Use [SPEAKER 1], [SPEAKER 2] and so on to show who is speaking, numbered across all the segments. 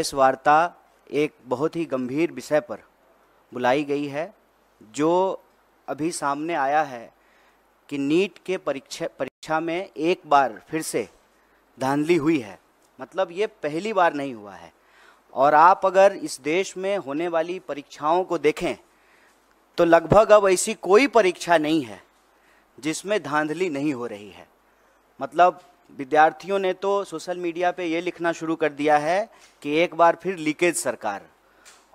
[SPEAKER 1] इस वार्ता एक बहुत ही गंभीर विषय पर बुलाई गई है, जो अभी सामने आया है कि नीट के परीक्षा में एक बार फिर से धांधली हुई है। मतलब ये पहली बार नहीं हुआ है। और आप अगर इस देश में होने वाली परीक्षाओं को देखें तो लगभग अब ऐसी कोई परीक्षा नहीं है जिसमें धांधली नहीं हो रही है। मतलब विद्यार्थियों ने तो सोशल मीडिया पे ये लिखना शुरू कर दिया है कि एक बार फिर लीकेज सरकार,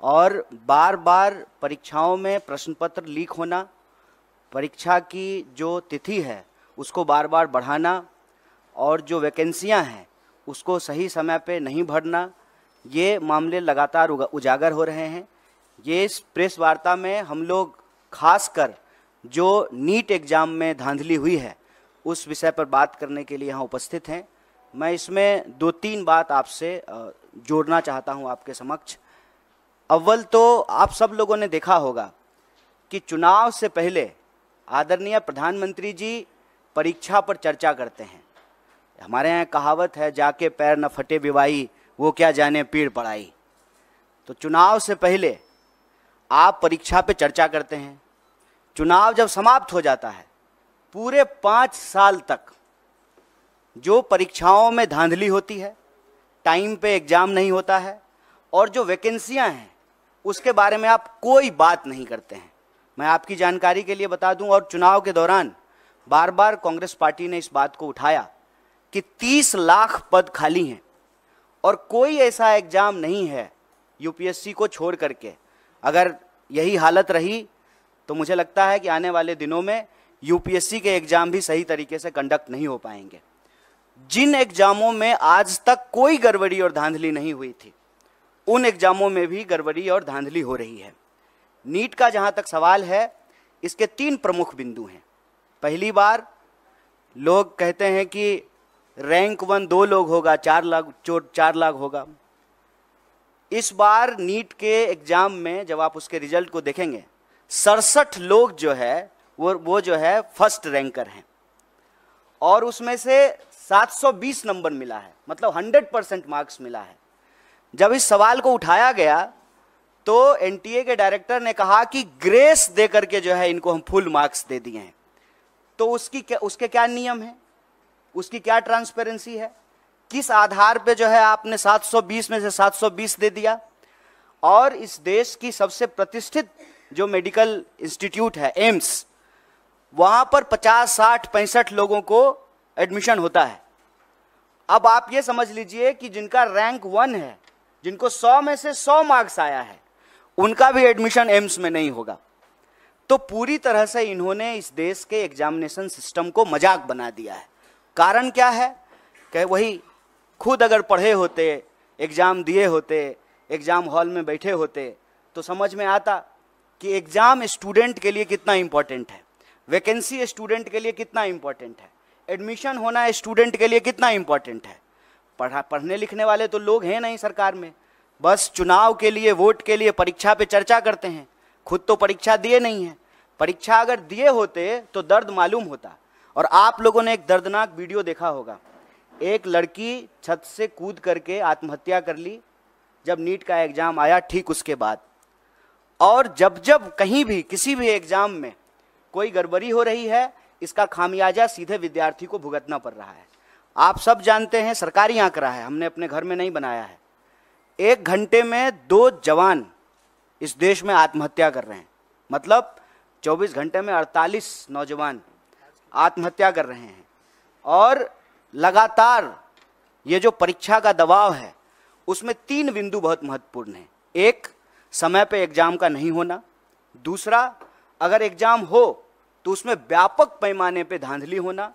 [SPEAKER 1] और बार बार परीक्षाओं में प्रश्न पत्र लीक होना, परीक्षा की जो तिथि है उसको बार बार बढ़ाना, और जो वैकेंसियां हैं उसको सही समय पे नहीं भरना, ये मामले लगातार उजागर हो रहे हैं। ये इस प्रेस वार्ता में हम लोग खासकर जो नीट एग्ज़ाम में धांधली हुई है उस विषय पर बात करने के लिए यहाँ उपस्थित हैं। मैं इसमें 2-3 बात आपसे जोड़ना चाहता हूँ आपके समक्ष। अव्वल तो आप सब लोगों ने देखा होगा कि चुनाव से पहले आदरणीय प्रधानमंत्री जी परीक्षा पर चर्चा करते हैं। हमारे यहाँ कहावत है, जाके पैर न फटे विवाई, वो क्या जाने पीड़ पड़ाई। तो चुनाव से पहले आप परीक्षा पे चर्चा करते हैं। चुनाव जब समाप्त हो जाता है, पूरे 5 साल तक जो परीक्षाओं में धांधली होती है, टाइम पे एग्जाम नहीं होता है, और जो वैकेंसियां हैं उसके बारे में आप कोई बात नहीं करते हैं। मैं आपकी जानकारी के लिए बता दूं, और चुनाव के दौरान बार बार कांग्रेस पार्टी ने इस बात को उठाया कि 30 लाख पद खाली हैं और कोई ऐसा एग्जाम नहीं है यूपीएससी को छोड़ करके। अगर यही हालत रही तो मुझे लगता है कि आने वाले दिनों में यूपीएससी के एग्जाम भी सही तरीके से कंडक्ट नहीं हो पाएंगे। जिन एग्जामों में आज तक कोई गड़बड़ी और धांधली नहीं हुई थी, उन एग्जामों में भी गड़बड़ी और धांधली हो रही है। नीट का जहां तक सवाल है, इसके 3 प्रमुख बिंदु हैं। पहली बार लोग कहते हैं कि रैंक 1 2 लोग होगा, 4 लाख होगा। इस बार नीट के एग्जाम में जब आप उसके रिजल्ट को देखेंगे, 67 लोग जो है वो जो है फर्स्ट रैंकर हैं, और उसमें से 720 नंबर मिला है, मतलब 100% मार्क्स मिला है। जब इस सवाल को उठाया गया तो एनटीए के डायरेक्टर ने कहा कि ग्रेस दे करके जो है इनको हम फुल मार्क्स दे दिए हैं। तो उसके क्या नियम है, उसकी क्या ट्रांसपेरेंसी है, किस आधार पे जो है आपने 720 में से 720 दे दिया। और इस देश की सबसे प्रतिष्ठित जो मेडिकल इंस्टीट्यूट है एम्स, वहां पर 50, 60, 65 लोगों को एडमिशन होता है। अब आप ये समझ लीजिए कि जिनका रैंक 1 है, जिनको 100 में से 100 मार्क्स आया है, उनका भी एडमिशन एम्स में नहीं होगा। तो पूरी तरह से इन्होंने इस देश के एग्जामिनेशन सिस्टम को मजाक बना दिया है। कारण क्या है कि वही खुद अगर पढ़े होते, एग्जाम दिए होते, एग्जाम हॉल में बैठे होते, तो समझ में आता कि एग्जाम स्टूडेंट के लिए कितना इंपॉर्टेंट है, वैकेंसी स्टूडेंट के लिए कितना इंपॉर्टेंट है, एडमिशन होना स्टूडेंट के लिए कितना इंपॉर्टेंट है। पढ़ने लिखने वाले तो लोग हैं नहीं सरकार में, बस चुनाव के लिए, वोट के लिए परीक्षा पे चर्चा करते हैं। खुद तो परीक्षा दिए नहीं है। परीक्षा अगर दिए होते तो दर्द मालूम होता। और आप लोगों ने एक दर्दनाक वीडियो देखा होगा, एक लड़की छत से कूद करके आत्महत्या कर ली जब नीट का एग्जाम आया ठीक उसके बाद। और जब जब कहीं भी किसी भी एग्जाम में कोई गड़बड़ी हो रही है, इसका खामियाजा सीधे विद्यार्थी को भुगतना पड़ रहा है। आप सब जानते हैं, सरकारी आंकड़ा है, हमने अपने घर में नहीं बनाया है, 1 घंटे में 2 जवान इस देश में आत्महत्या कर रहे हैं। मतलब 24 घंटे में 48 नौजवान आत्महत्या कर रहे हैं। और लगातार ये जो परीक्षा का दबाव है उसमें 3 बिंदु बहुत महत्वपूर्ण हैं। एक, समय पे एग्जाम का नहीं होना। दूसरा, अगर एग्जाम हो तो उसमें व्यापक पैमाने पे धांधली होना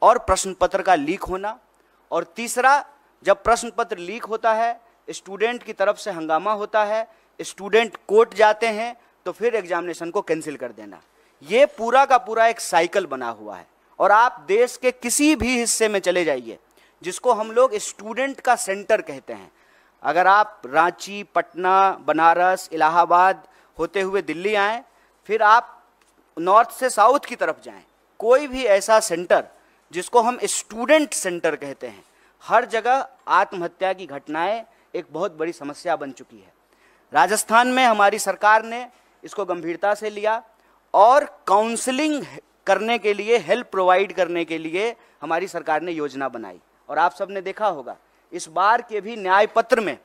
[SPEAKER 1] और प्रश्न पत्र का लीक होना। और तीसरा, जब प्रश्न पत्र लीक होता है, स्टूडेंट की तरफ से हंगामा होता है, स्टूडेंट कोर्ट जाते हैं, तो फिर एग्जामिनेशन को कैंसिल कर देना। ये पूरा का पूरा एक साइकिल बना हुआ है। और आप देश के किसी भी हिस्से में चले जाइए, जिसको हम लोग स्टूडेंट का सेंटर कहते हैं, अगर आप रांची, पटना, बनारस, इलाहाबाद होते हुए दिल्ली आएँ, फिर आप नॉर्थ से साउथ की तरफ जाएं, कोई भी ऐसा सेंटर जिसको हम स्टूडेंट सेंटर कहते हैं, हर जगह आत्महत्या की घटनाएं एक बहुत बड़ी समस्या बन चुकी है। राजस्थान में हमारी सरकार ने इसको गंभीरता से लिया और काउंसलिंग करने के लिए, हेल्प प्रोवाइड करने के लिए हमारी सरकार ने योजना बनाई। और आप सबने देखा होगा इस बार के भी न्याय पत्र में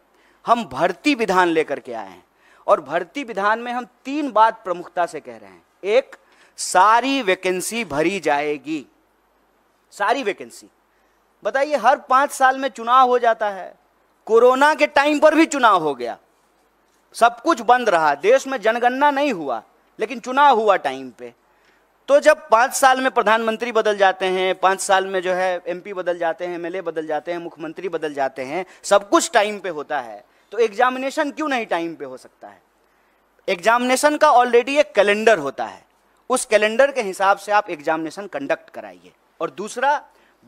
[SPEAKER 1] हम भर्ती विधान लेकर के आए हैं, और भर्ती विधान में हम 3 बात प्रमुखता से कह रहे हैं। एक, सारी वैकेंसी भरी जाएगी, सारी वैकेंसी। बताइए, हर 5 साल में चुनाव हो जाता है, कोरोना के टाइम पर भी चुनाव हो गया, सब कुछ बंद रहा, देश में जनगणना नहीं हुआ, लेकिन चुनाव हुआ टाइम पे। तो जब 5 साल में प्रधानमंत्री बदल जाते हैं, 5 साल में जो है एमपी बदल जाते हैं, एमएलए बदल जाते हैं, मुख्यमंत्री बदल जाते हैं, सब कुछ टाइम पे होता है, तो एग्जामिनेशन क्यों नहीं टाइम पे हो सकता है? एग्जामिनेशन का ऑलरेडी एक कैलेंडर होता है, उस कैलेंडर के हिसाब से आप एग्जामिनेशन कंडक्ट कराइए। और दूसरा,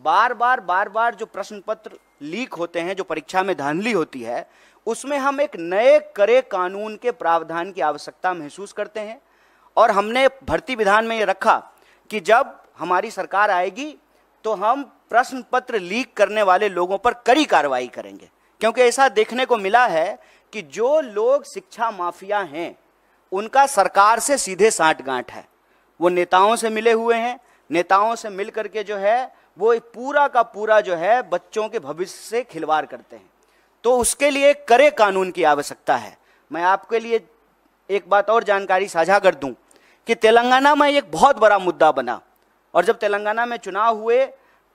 [SPEAKER 1] बार बार जो प्रश्न पत्र लीक होते हैं, जो परीक्षा में धांधली होती है, उसमें हम एक नए कड़े कानून के प्रावधान की आवश्यकता महसूस करते हैं। और हमने भर्ती विधान में ये रखा कि जब हमारी सरकार आएगी तो हम प्रश्न पत्र लीक करने वाले लोगों पर कड़ी कार्रवाई करेंगे, क्योंकि ऐसा देखने को मिला है कि जो लोग शिक्षा माफिया हैं उनका सरकार से सीधे साठगांठ है। वो नेताओं से मिले हुए हैं, नेताओं से मिल करके जो है वो पूरा का पूरा जो है बच्चों के भविष्य से खिलवाड़ करते हैं। तो उसके लिए कड़े कानून की आवश्यकता है। मैं आपके लिए एक बात और जानकारी साझा कर दूं कि तेलंगाना में एक बहुत बड़ा मुद्दा बना, और जब तेलंगाना में चुनाव हुए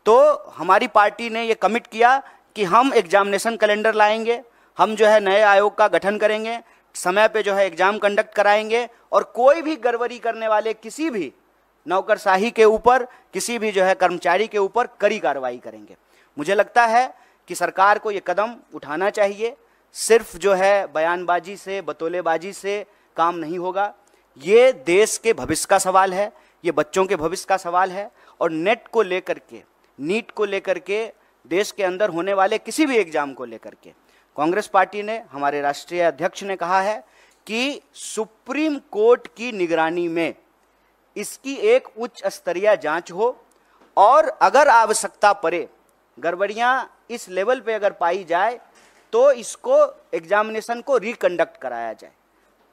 [SPEAKER 1] तो हमारी पार्टी ने ये कमिट किया कि हम एग्जामिनेशन कैलेंडर लाएंगे, हम जो है नए आयोग का गठन करेंगे, समय पे जो है एग्जाम कंडक्ट कराएंगे, और कोई भी गड़बड़ी करने वाले किसी भी नौकरशाही के ऊपर, किसी भी जो है कर्मचारी के ऊपर कड़ी कार्रवाई करेंगे। मुझे लगता है कि सरकार को ये कदम उठाना चाहिए। सिर्फ जो है बयानबाजी से, बतौलेबाजी से काम नहीं होगा। ये देश के भविष्य का सवाल है, ये बच्चों के भविष्य का सवाल है। और नेट को लेकर के, नीट को लेकर के, देश के अंदर होने वाले किसी भी एग्जाम को लेकर के कांग्रेस पार्टी ने, हमारे राष्ट्रीय अध्यक्ष ने कहा है कि सुप्रीम कोर्ट की निगरानी में इसकी एक उच्च स्तरीय जांच हो, और अगर आवश्यकता पड़े, गड़बड़ियां इस लेवल पे अगर पाई जाए तो इसको एग्जामिनेशन को रिकंडक्ट कराया जाए।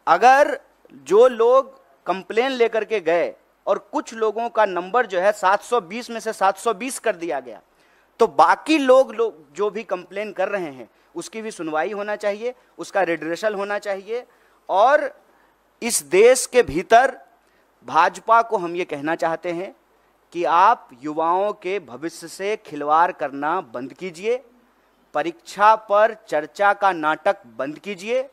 [SPEAKER 1] अगर जो लोग कंप्लेन लेकर के गए और कुछ लोगों का नंबर जो है 720 में से 720 कर दिया गया, तो बाकी लोग जो भी कंप्लेन कर रहे हैं उसकी भी सुनवाई होना चाहिए, उसका रिड्रेसल होना चाहिए। और इस देश के भीतर भाजपा को हम ये कहना चाहते हैं कि आप युवाओं के भविष्य से खिलवाड़ करना बंद कीजिए, परीक्षा पर चर्चा का नाटक बंद कीजिए,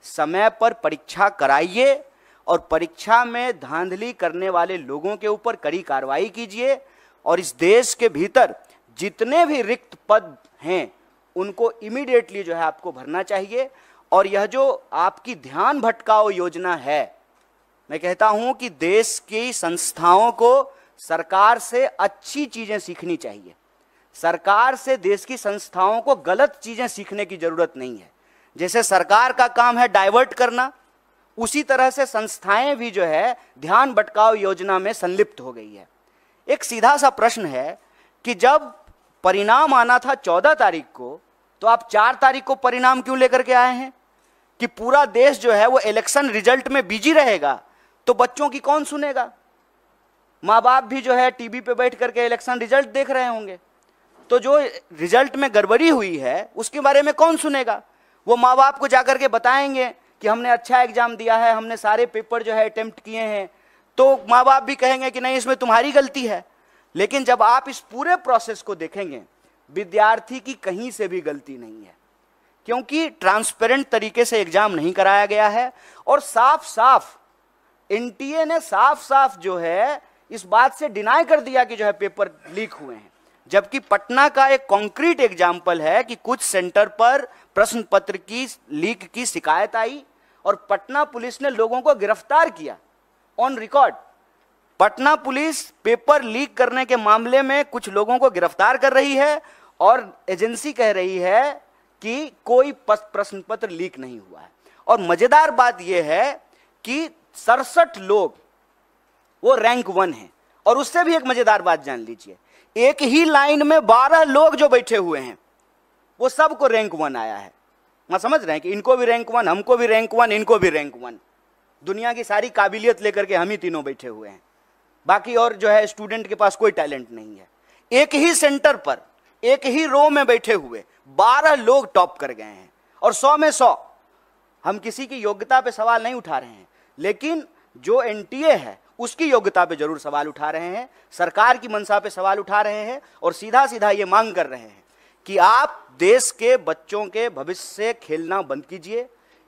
[SPEAKER 1] समय पर परीक्षा कराइए, और परीक्षा में धांधली करने वाले लोगों के ऊपर कड़ी कार्रवाई कीजिए। और इस देश के भीतर जितने भी रिक्त पद हैं उनको इमीडिएटली जो है आपको भरना चाहिए। और यह जो आपकी ध्यान भटकाओ योजना है, मैं कहता हूं कि देश की संस्थाओं को सरकार से अच्छी चीजें सीखनी चाहिए। सरकार से देश की संस्थाओं को गलत चीजें सीखने की जरूरत नहीं है। जैसे सरकार का काम है डाइवर्ट करना, उसी तरह से संस्थाएं भी जो है ध्यान भटकाओ योजना में संलिप्त हो गई है। एक सीधा सा प्रश्न है कि जब परिणाम आना था 14 तारीख को, तो आप 4 तारीख को परिणाम क्यों लेकर के आए हैं? कि पूरा देश जो है वो इलेक्शन रिजल्ट में बिजी रहेगा, तो बच्चों की कौन सुनेगा? माँ बाप भी जो है टीवी पे बैठ करके इलेक्शन रिजल्ट देख रहे होंगे, तो जो रिजल्ट में गड़बड़ी हुई है उसके बारे में कौन सुनेगा? वो माँ बाप को जाकर के बताएंगे कि हमने अच्छा एग्जाम दिया है, हमने सारे पेपर जो है अटेम्प्ट किए हैं, तो माँ बाप भी कहेंगे कि नहीं, इसमें तुम्हारी गलती है। लेकिन जब आप इस पूरे प्रोसेस को देखेंगे, विद्यार्थी की कहीं से भी गलती नहीं है, क्योंकि ट्रांसपेरेंट तरीके से एग्जाम नहीं कराया गया है। और साफ साफ एनटीए ने साफ साफ जो है इस बात से डिनाई कर दिया कि जो है पेपर लीक हुए हैं। जबकि पटना का एक कॉन्क्रीट एग्जाम्पल है कि कुछ सेंटर पर प्रश्न पत्र की लीक की शिकायत आई और पटना पुलिस ने लोगों को गिरफ्तार किया on record. Patna police paper leak करने के मामले में कुछ लोगों को गिरफ्तार कर रही है और एजेंसी कह रही है कि कोई प्रश्न पत्र लीक नहीं हुआ है। और मजेदार बात यह है कि 67 लोग वो रैंक 1 है। और उससे भी एक मजेदार बात जान लीजिए, एक ही लाइन में 12 लोग जो बैठे हुए हैं वो सबको रैंक 1 आया है। मैं समझ रहे हैं कि इनको भी रैंक 1, हमको भी रैंक 1, इनको भी रैंक 1। दुनिया की सारी काबिलियत लेकर के हम ही तीनों बैठे हुए हैं, बाकी और जो है स्टूडेंट के पास कोई टैलेंट नहीं है। एक ही सेंटर पर, एक ही रो में बैठे हुए 12 लोग टॉप कर गए हैं, और 100 में 100। हम किसी की योग्यता पे सवाल नहीं उठा रहे हैं, लेकिन जो एनटीए है उसकी योग्यता पे जरूर सवाल उठा रहे हैं, सरकार की मंशा पे सवाल उठा रहे हैं, और सीधा सीधा ये मांग कर रहे हैं कि आप देश के बच्चों के भविष्य से खेलना बंद कीजिए,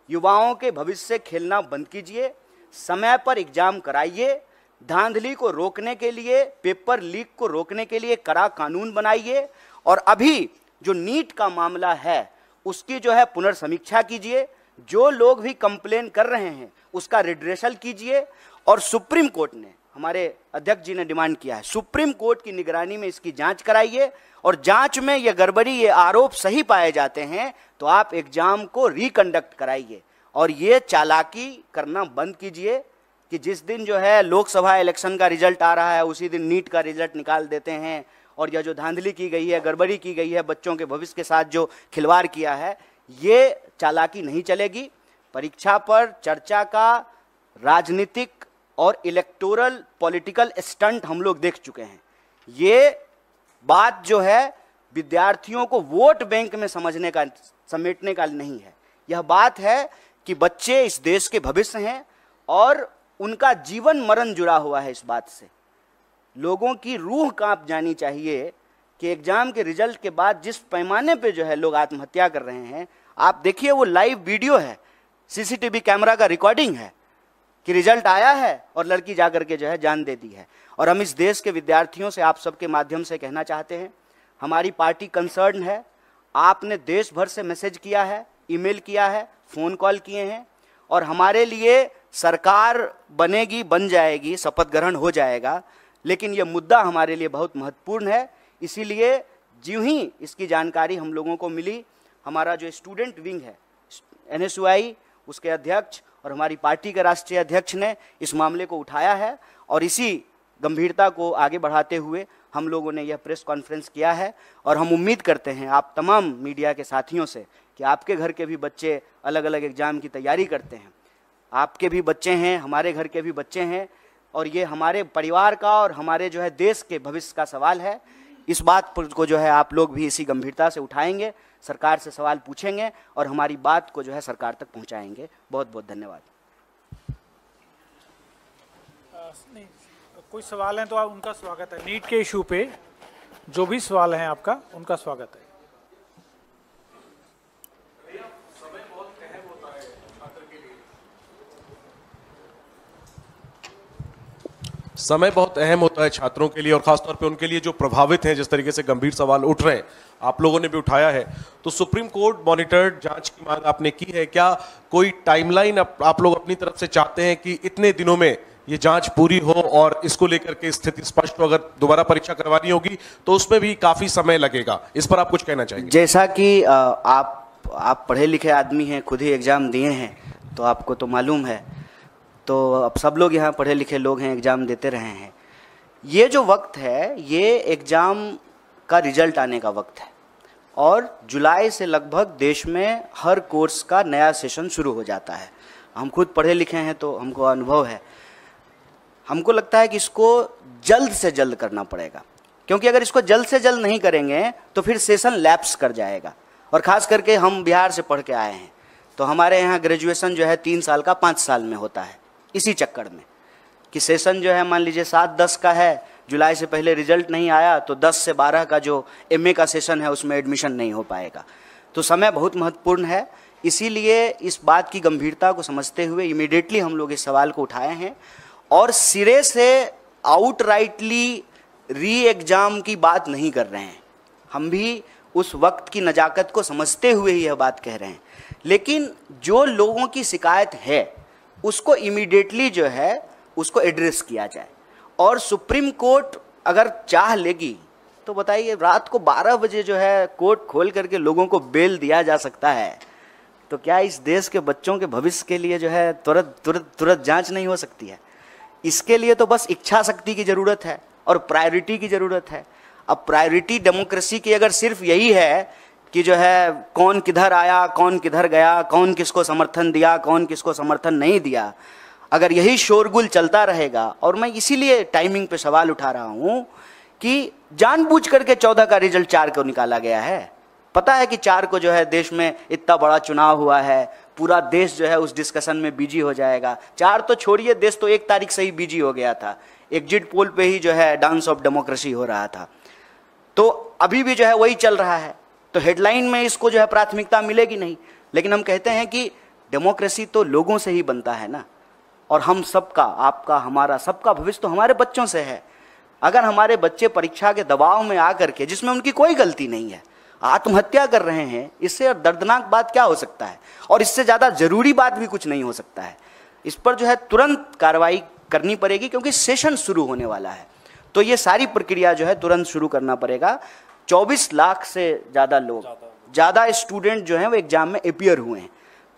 [SPEAKER 1] युवाओं के भविष्य से खेलना बंद कीजिए, समय पर एग्जाम कराइए, धांधली को रोकने के लिए, पेपर लीक को रोकने के लिए कड़ा कानून बनाइए, और अभी जो नीट का मामला है उसकी जो है पुनर्समीक्षा कीजिए, जो लोग भी कंप्लेन कर रहे हैं उसका रिड्रेसल कीजिए। और सुप्रीम कोर्ट ने, हमारे अध्यक्ष जी ने डिमांड किया है, सुप्रीम कोर्ट की निगरानी में इसकी जांच कराइए, और जांच में ये गड़बड़ी, ये आरोप सही पाए जाते हैं तो आप एग्जाम को रिकंडक्ट कराइए, और ये चालाकी करना बंद कीजिए कि जिस दिन जो है लोकसभा इलेक्शन का रिजल्ट आ रहा है उसी दिन नीट का रिजल्ट निकाल देते हैं, और यह जो धांधली की गई है, गड़बड़ी की गई है, बच्चों के भविष्य के साथ जो खिलवाड़ किया है, ये चालाकी नहीं चलेगी। परीक्षा पर चर्चा का राजनीतिक और इलेक्टोरल पॉलिटिकल स्टंट हम लोग देख चुके हैं। ये बात जो है विद्यार्थियों को वोट बैंक में समझने का, समेटने का नहीं है। यह बात है कि बच्चे इस देश के भविष्य हैं और उनका जीवन मरण जुड़ा हुआ है इस बात से। लोगों की रूह कांप जानी चाहिए कि एग्जाम के रिजल्ट के बाद जिस पैमाने पे जो है लोग आत्महत्या कर रहे हैं, आप देखिए, वो लाइव वीडियो है, सीसीटीवी कैमरा का रिकॉर्डिंग है कि रिजल्ट आया है और लड़की जाकर के जो है जान दे दी है। और हम इस देश के विद्यार्थियों से आप सबके माध्यम से कहना चाहते हैं, हमारी पार्टी कंसर्न है। आपने देश भर से मैसेज किया है, ईमेल किया है, फ़ोन कॉल किए हैं, और हमारे लिए सरकार बनेगी, बन जाएगी, शपथ ग्रहण हो जाएगा, लेकिन ये मुद्दा हमारे लिए बहुत महत्वपूर्ण है। इसीलिए ज्यों ही इसकी जानकारी हम लोगों को मिली, हमारा जो स्टूडेंट विंग है एनएसयूआई, उसके अध्यक्ष और हमारी पार्टी के राष्ट्रीय अध्यक्ष ने इस मामले को उठाया है, और इसी गंभीरता को आगे बढ़ाते हुए हम लोगों ने यह प्रेस कॉन्फ्रेंस किया है। और हम उम्मीद करते हैं आप तमाम मीडिया के साथियों से कि आपके घर के भी बच्चे अलग अलग एग्ज़ाम की तैयारी करते हैं, आपके भी बच्चे हैं, हमारे घर के भी बच्चे हैं, और ये हमारे परिवार का और हमारे जो है देश के भविष्य का सवाल है। इस बात को जो है आप लोग भी इसी गंभीरता से उठाएंगे, सरकार से सवाल पूछेंगे और हमारी बात को जो है सरकार तक पहुंचाएंगे। बहुत बहुत धन्यवाद।
[SPEAKER 2] नहीं, कोई सवाल है तो आप, उनका स्वागत है। नीट के इशू पे जो भी सवाल हैं आपका, उनका स्वागत है।
[SPEAKER 3] समय बहुत अहम होता है छात्रों के लिए, और खासतौर पे उनके लिए जो प्रभावित हैं। जिस तरीके से गंभीर सवाल उठ रहे हैं, आप लोगों ने भी उठाया है, तो सुप्रीम कोर्ट मॉनिटर्ड जांच की मांग आपने की है। क्या कोई टाइमलाइन आप लोग अपनी तरफ से चाहते हैं कि इतने दिनों में ये जांच पूरी हो और इसको लेकर के स्थिति स्पष्ट हो? अगर दोबारा परीक्षा करवानी होगी तो उसमें भी काफी समय लगेगा, इस पर आप कुछ कहना चाहेंगे?
[SPEAKER 1] जैसा कि आप पढ़े लिखे आदमी हैं, खुद ही एग्जाम दिए हैं, तो आपको तो मालूम है, तो अब सब लोग यहाँ पढ़े लिखे लोग हैं, एग्ज़ाम देते रहे हैं। ये जो वक्त है, ये एग्ज़ाम का रिजल्ट आने का वक्त है, और जुलाई से लगभग देश में हर कोर्स का नया सेशन शुरू हो जाता है। हम खुद पढ़े लिखे हैं तो हमको अनुभव है। हमको लगता है कि इसको जल्द से जल्द करना पड़ेगा, क्योंकि अगर इसको जल्द से जल्द नहीं करेंगे तो फिर सेशन लैप्स कर जाएगा। और ख़ास करके हम बिहार से पढ़ के आए हैं, तो हमारे यहाँ ग्रेजुएशन जो है 3 साल का 5 साल में होता है। इसी चक्कर में कि सेशन जो है मान लीजिए 7-10 का है, जुलाई से पहले रिजल्ट नहीं आया तो 10 से 12 का जो एमए का सेशन है उसमें एडमिशन नहीं हो पाएगा। तो समय बहुत महत्वपूर्ण है। इसीलिए इस बात की गंभीरता को समझते हुए इमीडिएटली हम लोग इस सवाल को उठाए हैं, और सिरे से आउटराइटली री एग्ज़ाम की बात नहीं कर रहे हैं। हम भी उस वक्त की नज़ाकत को समझते हुए ही यह बात कह रहे हैं, लेकिन जो लोगों की शिकायत है उसको इमीडिएटली जो है उसको एड्रेस किया जाए। और सुप्रीम कोर्ट अगर चाह लेगी तो बताइए, रात को 12 बजे जो है कोर्ट खोल करके लोगों को बेल दिया जा सकता है, तो क्या इस देश के बच्चों के भविष्य के लिए जो है तुरंत जांच नहीं हो सकती है? इसके लिए तो बस इच्छा शक्ति की ज़रूरत है और प्रायोरिटी की ज़रूरत है। अब प्रायोरिटी डेमोक्रेसी की अगर सिर्फ यही है कि जो है कौन किधर आया, कौन किधर गया, कौन किसको समर्थन दिया, कौन किसको समर्थन नहीं दिया, अगर यही शोरगुल चलता रहेगा, और मैं इसीलिए टाइमिंग पे सवाल उठा रहा हूं कि जानबूझ करके 14 का रिजल्ट 4 को निकाला गया है। पता है कि 4 को जो है देश में इतना बड़ा चुनाव हुआ है, पूरा देश जो है उस डिस्कशन में बिजी हो जाएगा। 4 तो छोड़िए, देश तो 1 तारीख से ही बिजी हो गया था, एग्जिट पोल पे ही जो है डांस ऑफ डेमोक्रेसी हो रहा था। तो अभी भी जो है वही चल रहा है, तो हेडलाइन में इसको जो है प्राथमिकता मिलेगी नहीं। लेकिन हम कहते हैं कि डेमोक्रेसी तो लोगों से ही बनता है ना, और हम सबका, आपका, हमारा, सबका भविष्य तो हमारे बच्चों से है। अगर हमारे बच्चे परीक्षा के दबाव में आकर के, जिसमें उनकी कोई गलती नहीं है, आत्महत्या कर रहे हैं, इससे दर्दनाक बात क्या हो सकता है, और इससे ज़्यादा जरूरी बात भी कुछ नहीं हो सकता है। इस पर जो है तुरंत कार्रवाई करनी पड़ेगी, क्योंकि सेशन शुरू होने वाला है, तो ये सारी प्रक्रिया जो है तुरंत शुरू करना पड़ेगा। 24 लाख से ज़्यादा लोग, ज़्यादा स्टूडेंट जो हैं वो एग्जाम में अपीयर हुए हैं।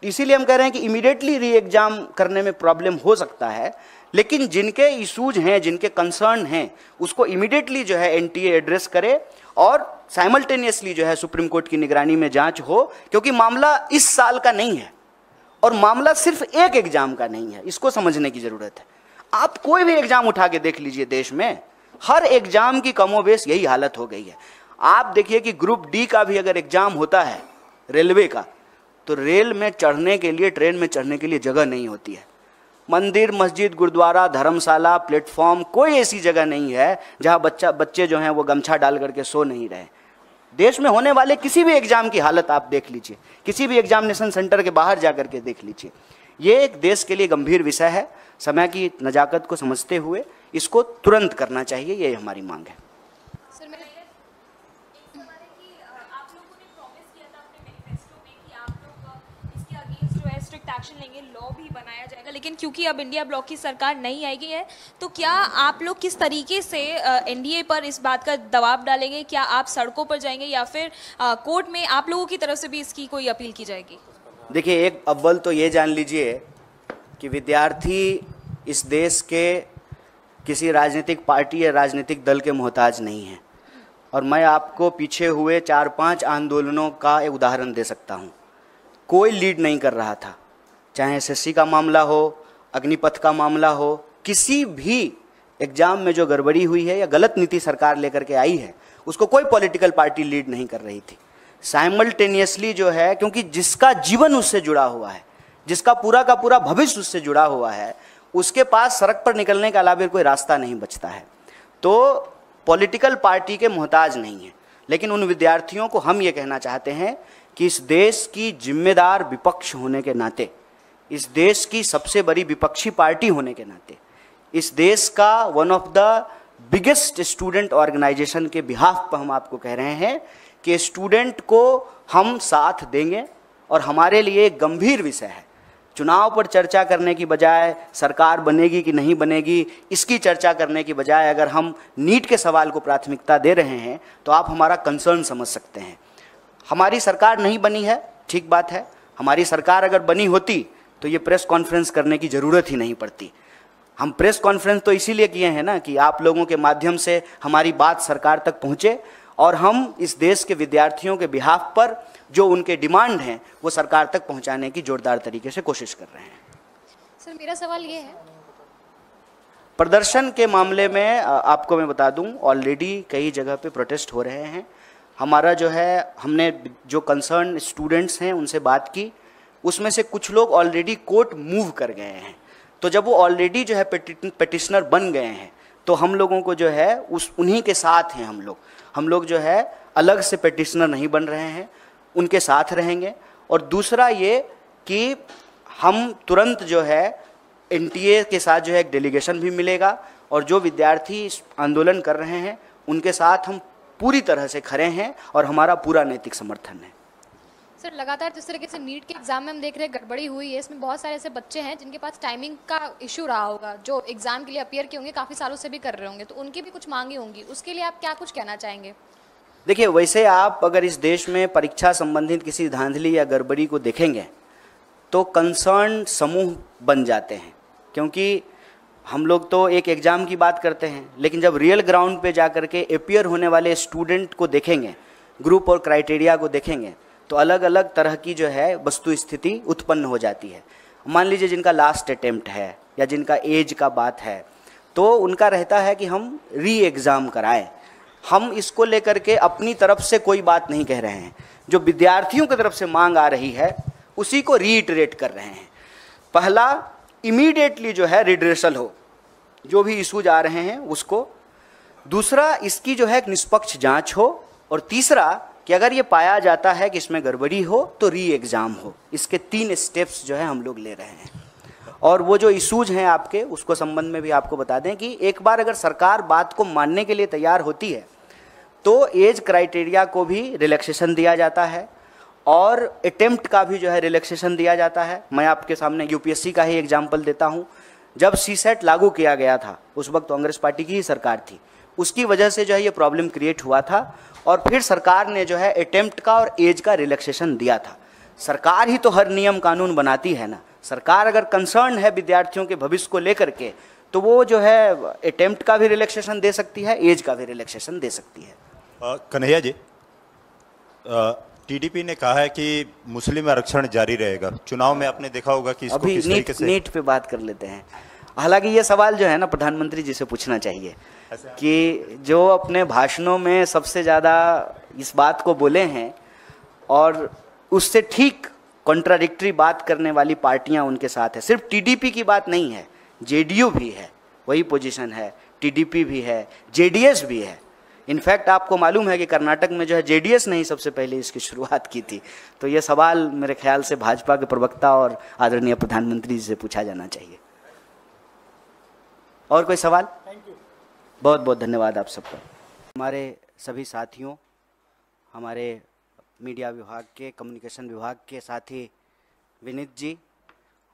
[SPEAKER 1] इसीलिए हम कह रहे हैं कि इमीडिएटली री एग्जाम करने में प्रॉब्लम हो सकता है, लेकिन जिनके इशूज हैं, जिनके कंसर्न हैं, उसको इमीडिएटली जो है एनटीए एड्रेस करे और साइमल्टेनियसली जो है सुप्रीम कोर्ट की निगरानी में जांच हो, क्योंकि मामला इस साल का नहीं है और मामला सिर्फ एक एग्जाम का नहीं है, इसको समझने की जरूरत है। आप कोई भी एग्जाम उठा के देख लीजिए, देश में हर एग्जाम की कमोबेश यही हालत हो गई है। आप देखिए कि ग्रुप डी का भी अगर एग्जाम होता है रेलवे का, तो रेल में चढ़ने के लिए, ट्रेन में चढ़ने के लिए जगह नहीं होती है। मंदिर, मस्जिद, गुरुद्वारा, धर्मशाला, प्लेटफॉर्म, कोई ऐसी जगह नहीं है जहां बच्चे जो हैं वो गमछा डाल करके सो नहीं रहे। देश में होने वाले किसी भी एग्जाम की हालत आप देख लीजिए, किसी भी एग्जामिनेशन सेंटर के बाहर जा करके देख लीजिए। ये एक देश के लिए गंभीर विषय है। समय की नजाकत को समझते हुए इसको तुरंत करना चाहिए, ये हमारी मांग है।
[SPEAKER 4] सर मेरा एक सवाल है कि आप लोगों ने प्रॉमिस किया था अपने मैनिफेस्टो में कि आप लोग इसके अगेंस्ट जो है स्ट्रिक्ट एक्शन लेंगे, लॉ भी बनाया जाएगा, लेकिन क्योंकि अब इंडिया ब्लॉक की सरकार नहीं आएगी है, तो क्या आप लोग किस तरीके से एनडीए पर इस बात का दबाव डालेंगे? क्या आप सड़कों पर जाएंगे या फिर कोर्ट में आप लोगों की तरफ से भी इसकी कोई अपील की जाएगी?
[SPEAKER 1] देखिए, एक अव्वल तो ये जान लीजिए कि विद्यार्थी इस देश के किसी राजनीतिक पार्टी या राजनीतिक दल के मोहताज नहीं है, और मैं आपको पीछे हुए 4-5 आंदोलनों का एक उदाहरण दे सकता हूँ। कोई लीड नहीं कर रहा था, चाहे एसएससी का मामला हो, अग्निपथ का मामला हो, किसी भी एग्जाम में जो गड़बड़ी हुई है या गलत नीति सरकार लेकर के आई है, उसको कोई पॉलिटिकल पार्टी लीड नहीं कर रही थी। साइमल्टेनियसली जो है, क्योंकि जिसका जीवन उससे जुड़ा हुआ है, जिसका पूरा का पूरा भविष्य उससे जुड़ा हुआ है, उसके पास सड़क पर निकलने के अलावा कोई रास्ता नहीं बचता है। तो पॉलिटिकल पार्टी के मोहताज नहीं है। लेकिन उन विद्यार्थियों को हम ये कहना चाहते हैं कि इस देश की जिम्मेदार विपक्ष होने के नाते, इस देश की सबसे बड़ी विपक्षी पार्टी होने के नाते, इस देश का one of the biggest student organisation के बिहाफ पर हम आपको कह रहे हैं कि स्टूडेंट को हम साथ देंगे। और हमारे लिए एक गंभीर विषय है, चुनाव पर चर्चा करने की बजाय, सरकार बनेगी कि नहीं बनेगी इसकी चर्चा करने की बजाय, अगर हम नीट के सवाल को प्राथमिकता दे रहे हैं तो आप हमारा कंसर्न समझ सकते हैं। हमारी सरकार नहीं बनी है, ठीक बात है। हमारी सरकार अगर बनी होती तो ये प्रेस कॉन्फ्रेंस करने की ज़रूरत ही नहीं पड़ती। हम प्रेस कॉन्फ्रेंस तो इसीलिए किए हैं ना कि आप लोगों के माध्यम से हमारी बात सरकार तक पहुँचे, और हम इस देश के विद्यार्थियों के बिहाफ पर जो उनके डिमांड हैं वो सरकार तक पहुंचाने की जोरदार तरीके से कोशिश कर रहे हैं।
[SPEAKER 4] सर मेरा सवाल ये है,
[SPEAKER 1] प्रदर्शन के मामले में आपको मैं बता दूं, ऑलरेडी कई जगह पे प्रोटेस्ट हो रहे हैं। हमारा जो है, हमने जो कंसर्न स्टूडेंट्स हैं उनसे बात की, उसमें से कुछ लोग ऑलरेडी कोर्ट मूव कर गए हैं। तो जब वो ऑलरेडी जो है पिटिशनर बन गए हैं, तो हम लोगों को जो है उन्हीं के साथ हैं हम लोग जो है अलग से पिटिशनर नहीं बन रहे हैं, उनके साथ रहेंगे। और दूसरा ये कि हम तुरंत जो है एनटीए के साथ जो है एक डेलीगेशन भी मिलेगा, और जो विद्यार्थी इस आंदोलन कर रहे हैं उनके साथ हम पूरी तरह से खड़े हैं और हमारा पूरा नैतिक समर्थन है।
[SPEAKER 4] सर लगातार जिस तरीके से नीट के एग्जाम में हम देख रहे हैं गड़बड़ी हुई है, इसमें बहुत सारे ऐसे बच्चे हैं जिनके पास टाइमिंग का इशू रहा होगा, जो एग्जाम के लिए अपीयर किए होंगे, काफ़ी सालों से भी कर रहे होंगे, तो उनकी भी कुछ मांगे होंगी, उसके लिए आप क्या कुछ कहना चाहेंगे?
[SPEAKER 1] देखिए, वैसे आप अगर इस देश में परीक्षा संबंधित किसी धांधली या गड़बड़ी को देखेंगे तो कंसर्न समूह बन जाते हैं, क्योंकि हम लोग तो एक एग्ज़ाम की बात करते हैं, लेकिन जब रियल ग्राउंड पे जा कर के अपीयर होने वाले स्टूडेंट को देखेंगे ग्रुप और क्राइटेरिया को देखेंगे तो अलग अलग तरह की जो है वस्तु स्थिति उत्पन्न हो जाती है। मान लीजिए जिनका लास्ट अटेम्प्ट है या जिनका एज का बात है तो उनका रहता है कि हम री एग्ज़ाम कराएं। हम इसको लेकर के अपनी तरफ से कोई बात नहीं कह रहे हैं, जो विद्यार्थियों की तरफ से मांग आ रही है उसी को रीइटरेट कर रहे हैं। पहला, इमीडिएटली जो है रिड्रेसल हो, जो भी इशूज आ रहे हैं उसको। दूसरा, इसकी जो है एक निष्पक्ष जांच हो। और तीसरा कि अगर ये पाया जाता है कि इसमें गड़बड़ी हो तो री एग्ज़ाम हो। इसके 3 स्टेप्स जो है हम लोग ले रहे हैं। और वो जो इशूज हैं आपके, उसको संबंध में भी आपको बता दें कि एक बार अगर सरकार बात को मानने के लिए तैयार होती है तो एज क्राइटेरिया को भी रिलैक्सेशन दिया जाता है और अटेम्प्ट का भी जो है रिलैक्सेशन दिया जाता है। मैं आपके सामने यूपीएससी का ही एग्जाम्पल देता हूँ। जब सीसेट लागू किया गया था उस वक्त कांग्रेस पार्टी की ही सरकार थी, उसकी वजह से जो है ये प्रॉब्लम क्रिएट हुआ था और फिर सरकार ने जो है अटेम्प्ट का और एज का रिलैक्सेशन दिया था। सरकार ही तो हर नियम कानून बनाती है ना। सरकार अगर कंसर्न है विद्यार्थियों के भविष्य को लेकर के तो वो जो है अटेम्प्ट का भी रिलैक्सेशन दे सकती है, एज का भी रिलैक्सेशन दे सकती है।
[SPEAKER 5] कन्हैया जी, टीडीपी ने कहा है कि मुस्लिम आरक्षण जारी रहेगा। चुनाव में आपने देखा होगा कि इसको
[SPEAKER 1] अभी
[SPEAKER 5] किस तरीके से
[SPEAKER 1] नीट पे बात कर लेते हैं। हालांकि ये सवाल जो है ना प्रधानमंत्री जी से पूछना चाहिए कि जो अपने भाषणों में सबसे ज़्यादा इस बात को बोले हैं और उससे ठीक कॉन्ट्राडिक्टरी बात करने वाली पार्टियां उनके साथ है। सिर्फ टीडीपी की बात नहीं है, जेडीयू भी है, वही पोजीशन है, टीडीपी भी है, जेडीएस भी है। इनफैक्ट आपको मालूम है कि कर्नाटक में जो है जेडीएस ने ही सबसे पहले इसकी शुरुआत की थी। तो ये सवाल मेरे ख्याल से भाजपा के प्रवक्ता और आदरणीय प्रधानमंत्री जी से पूछा जाना चाहिए। और कोई सवाल? बहुत बहुत धन्यवाद आप सबका। हमारे सभी साथियों, हमारे मीडिया विभाग के, कम्युनिकेशन विभाग के साथी विनीत जी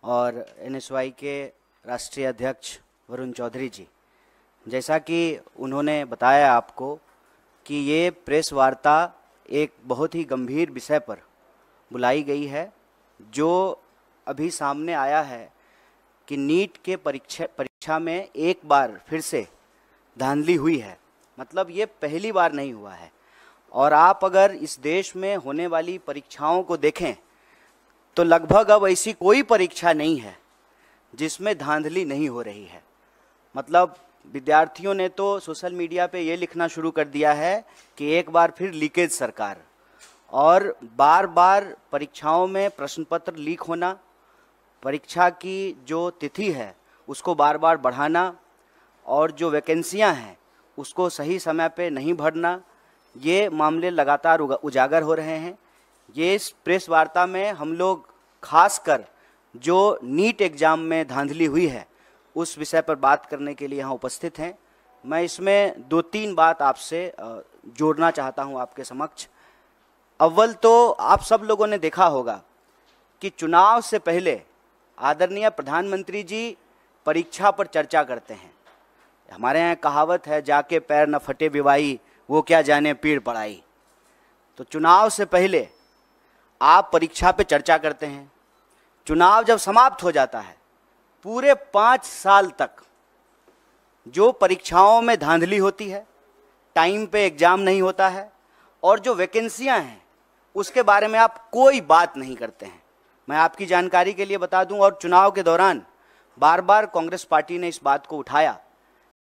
[SPEAKER 1] और एनएसवाई के राष्ट्रीय अध्यक्ष वरुण चौधरी जी, जैसा कि उन्होंने बताया आपको कि ये प्रेस वार्ता एक बहुत ही गंभीर विषय पर बुलाई गई है, जो अभी सामने आया है कि नीट के परीक्षा में एक बार फिर से धांधली हुई है। मतलब ये पहली बार नहीं हुआ है। और आप अगर इस देश में होने वाली परीक्षाओं को देखें तो लगभग अब ऐसी कोई परीक्षा नहीं है जिसमें धांधली नहीं हो रही है। मतलब विद्यार्थियों ने तो सोशल मीडिया पे ये लिखना शुरू कर दिया है कि एक बार फिर लीकेज सरकार, और बार बार परीक्षाओं में प्रश्न पत्र लीक होना, परीक्षा की जो तिथि है उसको बार बार बढ़ाना और जो वैकेंसियां हैं उसको सही समय पे नहीं भरना, ये मामले लगातार उजागर हो रहे हैं। ये इस प्रेस वार्ता में हम लोग खासकर जो नीट एग्ज़ाम में धांधली हुई है उस विषय पर बात करने के लिए यहाँ उपस्थित हैं। मैं इसमें 2-3 बात आपसे जोड़ना चाहता हूँ आपके समक्ष। अव्वल तो आप सब लोगों ने देखा होगा कि चुनाव से पहले आदरणीय प्रधानमंत्री जी परीक्षा पर चर्चा करते हैं। हमारे यहाँ कहावत है, जाके पैर न फटे बिवाई, वो क्या जाने पीड़ पड़ाई। तो चुनाव से पहले आप परीक्षा पे चर्चा करते हैं। चुनाव जब समाप्त हो जाता है, पूरे 5 साल तक जो परीक्षाओं में धांधली होती है, टाइम पे एग्जाम नहीं होता है और जो वैकेंसियां हैं उसके बारे में आप कोई बात नहीं करते हैं। मैं आपकी जानकारी के लिए बता दूं, और चुनाव के दौरान बार बार कांग्रेस पार्टी ने इस बात को उठाया